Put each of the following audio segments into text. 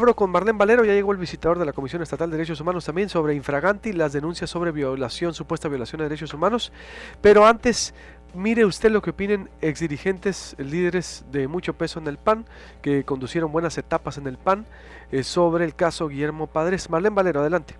Abro con Marlene Valero, ya llegó el visitador de la Comisión Estatal de Derechos Humanos también sobre infraganti, las denuncias sobre violación, supuesta violación de derechos humanos. Pero antes, mire usted lo que opinen exdirigentes, líderes de mucho peso en el PAN, que conducieron buenas etapas en el PAN, sobre el caso Guillermo Padres. Marlene Valero, adelante.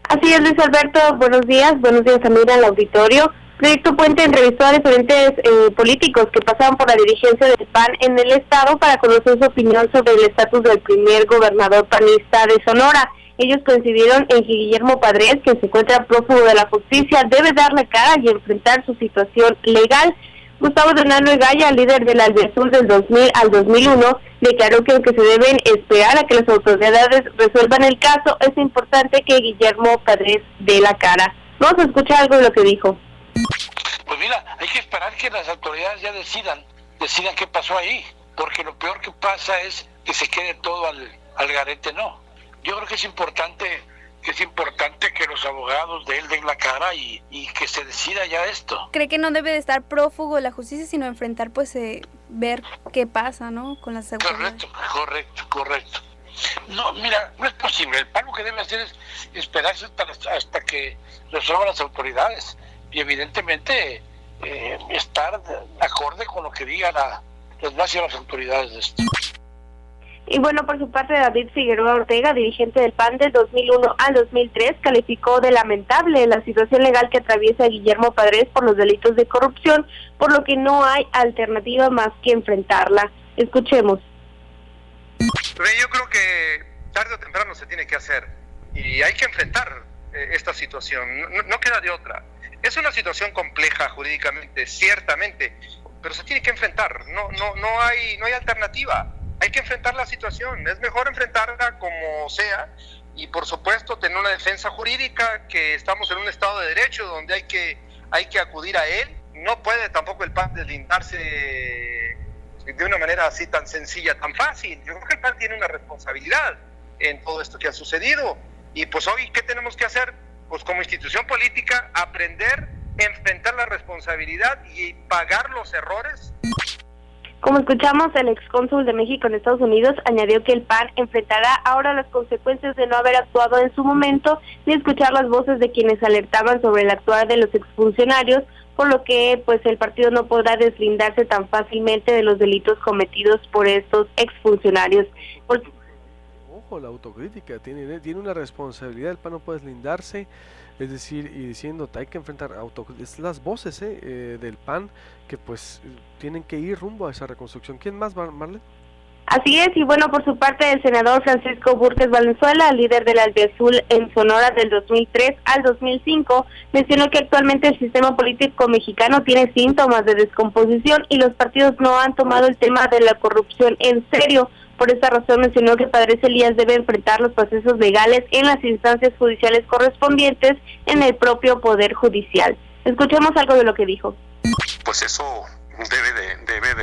Así es, Luis Alberto, buenos días también al auditorio. Proyecto Puente entrevistó a diferentes políticos que pasaron por la dirigencia del PAN en el estado para conocer su opinión sobre el estatus del primer gobernador panista de Sonora. Ellos coincidieron en que Guillermo Padres, que se encuentra prófugo de la justicia, debe dar la cara y enfrentar su situación legal. Gustavo Donano Egaya, líder del Albiazul del 2000 al 2001, declaró que aunque se deben esperar a que las autoridades resuelvan el caso, es importante que Guillermo Padres dé la cara. Vamos a escuchar algo de lo que dijo. Pues mira, hay que esperar que las autoridades ya decidan qué pasó ahí, porque lo peor que pasa es que se quede todo al garete, no. Yo creo que es importante que los abogados de él den la cara y que se decida ya esto. ¿Cree que no debe de estar prófugo de la justicia, sino enfrentar, ver qué pasa, ¿no?, con las autoridades? Correcto. No, mira, no es posible. El PAN lo que debe hacer es esperarse hasta que resuelvan las autoridades y evidentemente estar acorde con lo que digan las autoridades de esto. Y bueno, por su parte, David Figueroa Ortega, dirigente del PAN del 2001 al 2003, calificó de lamentable la situación legal que atraviesa Guillermo Padres por los delitos de corrupción, por lo que no hay alternativa más que enfrentarla. Escuchemos. Yo creo que tarde o temprano se tiene que hacer y hay que enfrentar esta situación, no queda de otra. Es una situación compleja jurídicamente, ciertamente, pero se tiene que enfrentar, no hay alternativa. Hay que enfrentar la situación, es mejor enfrentarla como sea y por supuesto tener una defensa jurídica, que estamos en un estado de derecho donde hay que acudir a él. No puede tampoco el PAN deslindarse de una manera así tan sencilla, tan fácil. Yo creo que el PAN tiene una responsabilidad en todo esto que ha sucedido y pues hoy, ¿qué tenemos que hacer? Pues como institución política, aprender, enfrentar la responsabilidad y pagar los errores. Como escuchamos, el excónsul de México en Estados Unidos añadió que el PAN enfrentará ahora las consecuencias de no haber actuado en su momento ni escuchar las voces de quienes alertaban sobre el actuar de los exfuncionarios, por lo que pues el partido no podrá deslindarse tan fácilmente de los delitos cometidos por estos exfuncionarios. Ojo, la autocrítica tiene una responsabilidad, el PAN no puede deslindarse. Es decir, y diciendo, hay que enfrentar las voces del PAN que pues tienen que ir rumbo a esa reconstrucción. ¿Quién más, Marlene? Así es, y bueno, por su parte, el senador Francisco Burques Valenzuela, líder del Albiazul en Sonora del 2003 al 2005, mencionó que actualmente el sistema político mexicano tiene síntomas de descomposición y los partidos no han tomado el tema de la corrupción en serio. Por esta razón mencionó que Padres Elías debe enfrentar los procesos legales en las instancias judiciales correspondientes en el propio Poder Judicial. Escuchemos algo de lo que dijo. Pues eso debe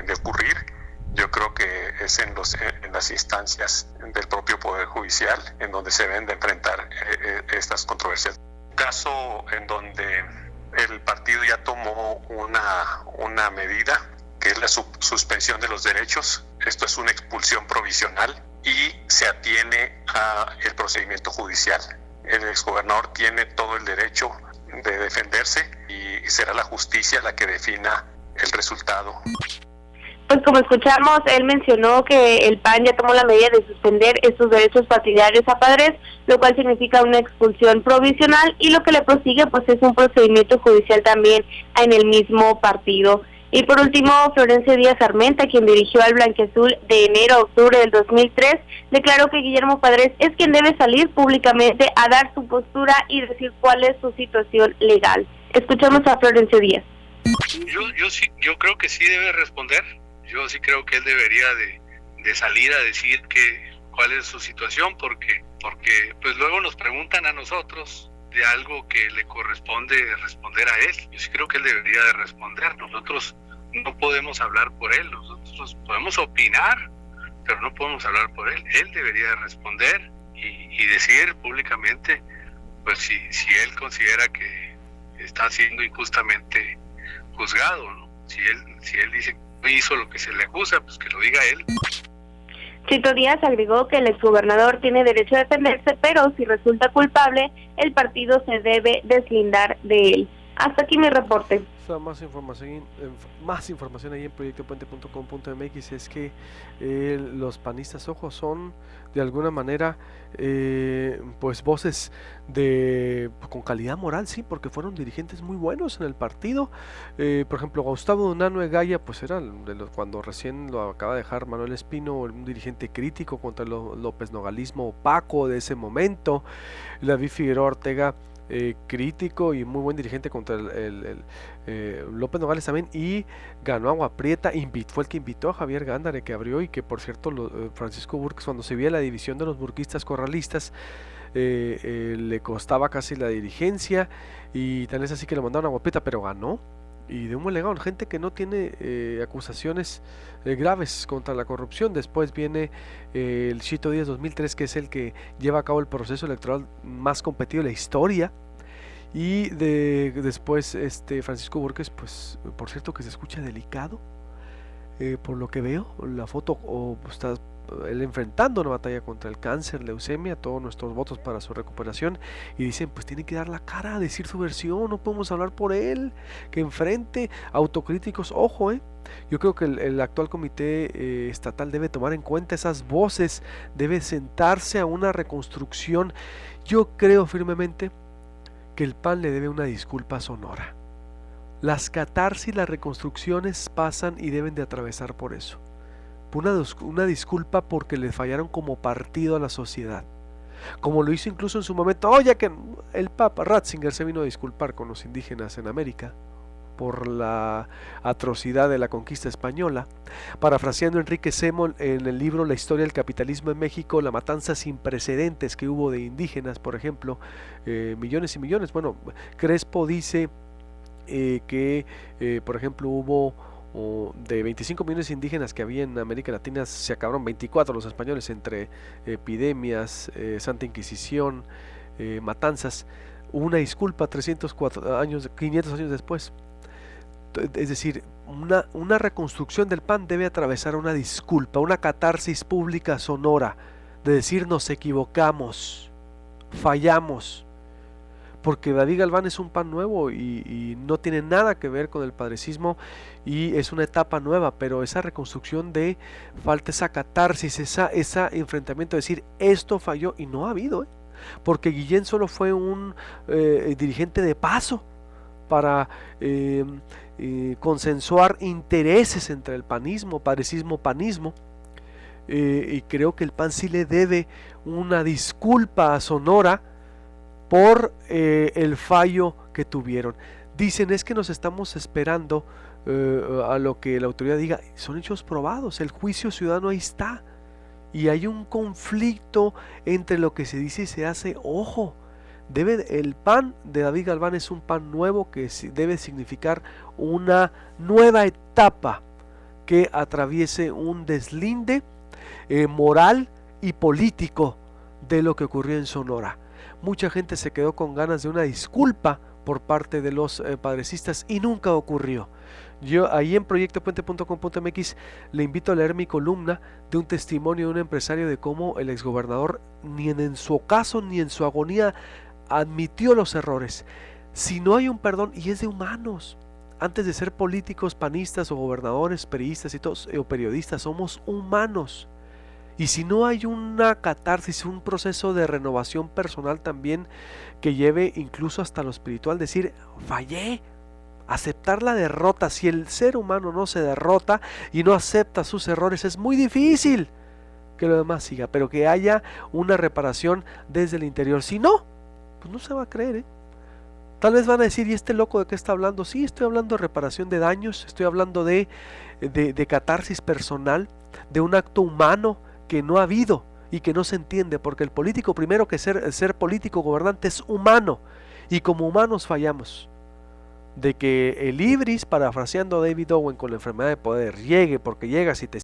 de ocurrir. Yo creo que es en las instancias del propio Poder Judicial en donde se deben de enfrentar estas controversias. Un caso en donde el partido ya tomó una medida, que es la suspensión de los derechos. Esto es una expulsión provisional y se atiene al procedimiento judicial. El exgobernador tiene todo el derecho de defenderse y será la justicia la que defina el resultado. Pues como escuchamos, él mencionó que el PAN ya tomó la medida de suspender estos derechos partidarios a Padres, lo cual significa una expulsión provisional, y lo que le prosigue pues es un procedimiento judicial también en el mismo partido. Y por último, Florencia Díaz Armenta, quien dirigió al Blanquiazul de enero a octubre del 2003, declaró que Guillermo Padres es quien debe salir públicamente a dar su postura y decir cuál es su situación legal. Escuchamos a Florencia Díaz. Yo creo que sí debe responder. Yo sí creo que él debería de salir a decir cuál es su situación, porque pues luego nos preguntan a nosotros de algo que le corresponde responder a él. Yo sí creo que él debería de responder. Nosotros no podemos hablar por él, nosotros podemos opinar, pero no podemos hablar por él. Él debería de responder y decir públicamente, pues si él considera que está siendo injustamente juzgado, ¿no? Si él dice que hizo lo que se le acusa, pues que lo diga él. Chito Díaz agregó que el exgobernador tiene derecho a defenderse, pero si resulta culpable, el partido se debe deslindar de él. Hasta aquí mi reporte. Más información ahí en proyectopuente.com.mx. Es que los panistas, ojo, son de alguna manera pues voces con calidad moral, sí, porque fueron dirigentes muy buenos en el partido. Por ejemplo, Gustavo Dunano Egaya, pues era cuando recién lo acaba de dejar Manuel Espino, un dirigente crítico contra el López Nogalismo opaco de ese momento. David Figueroa Ortega, crítico y muy buen dirigente contra López Nogales también, y ganó Agua Prieta, fue el que invitó a Javier Gándara, que abrió, y que por cierto Francisco Burques, cuando se veía la división de los burquistas corralistas, le costaba casi la dirigencia, y tal es así que le mandaron a Agua Prieta, pero ganó, y de un buen legado, gente que no tiene acusaciones graves contra la corrupción. Después viene el Chito Díaz 2003, que es el que lleva a cabo el proceso electoral más competido de la historia, y después Francisco Burques, pues por cierto que se escucha delicado, por lo que veo, la foto, está él enfrentando una batalla contra el cáncer, leucemia, todos nuestros votos para su recuperación, y dicen pues tiene que dar la cara, decir su versión, no podemos hablar por él, que enfrente, autocríticos, ojo, yo creo que el actual comité estatal debe tomar en cuenta esas voces, debe sentarse a una reconstrucción. Yo creo firmemente que el PAN le debe una disculpa a Sonora. Las catarsis, las reconstrucciones pasan y deben de atravesar por eso. Una disculpa porque le fallaron como partido a la sociedad, como lo hizo incluso en su momento, ya que el Papa Ratzinger se vino a disculpar con los indígenas en América por la atrocidad de la conquista española, parafraseando a Enrique Semmel en el libro La historia del capitalismo en México, la matanza sin precedentes que hubo de indígenas, por ejemplo, millones y millones. Bueno, Crespo dice que por ejemplo hubo de 25 millones de indígenas que había en América Latina, se acabaron 24 los españoles entre epidemias, Santa Inquisición, matanzas. Una disculpa 500 años después. Es decir, una reconstrucción del PAN debe atravesar una disculpa, una catarsis pública sonora, de decir nos equivocamos, fallamos, porque David Galván es un PAN nuevo y no tiene nada que ver con el padrecismo, y es una etapa nueva, pero esa reconstrucción falta esa catarsis, ese enfrentamiento, de decir esto falló, y no ha habido, porque Guillén solo fue un dirigente de paso para consensuar intereses entre el panismo, padrecismo, panismo, y creo que el PAN sí le debe una disculpa a Sonora por el fallo que tuvieron. Dicen es que nos estamos esperando a lo que la autoridad diga. Son hechos probados, el juicio ciudadano ahí está, y hay un conflicto entre lo que se dice y se hace. Ojo, el PAN de David Galván es un PAN nuevo que debe significar una nueva etapa que atraviese un deslinde moral y político de lo que ocurrió en Sonora. Mucha gente se quedó con ganas de una disculpa por parte de los padrecistas y nunca ocurrió. Yo ahí en proyectopuente.com.mx le invito a leer mi columna de un testimonio de un empresario de cómo el exgobernador ni en su ocaso ni en su agonía admitió los errores. Si no hay un perdón, y es de humanos, antes de ser políticos, panistas o gobernadores, periodistas y todos, o periodistas, somos humanos. Y si no hay una catarsis, un proceso de renovación personal también que lleve incluso hasta lo espiritual, decir, fallé, aceptar la derrota. Si el ser humano no se derrota y no acepta sus errores, es muy difícil que lo demás siga, pero que haya una reparación desde el interior. Si no, pues no se va a creer, Tal vez van a decir, ¿y este loco de qué está hablando? Sí, estoy hablando de reparación de daños, estoy hablando de catarsis personal, de un acto humano que no ha habido y que no se entiende, porque el político, primero que ser político gobernante, es humano, y como humanos fallamos. De que el ibris, parafraseando a David Owen con la enfermedad de poder, llegue porque llegas y te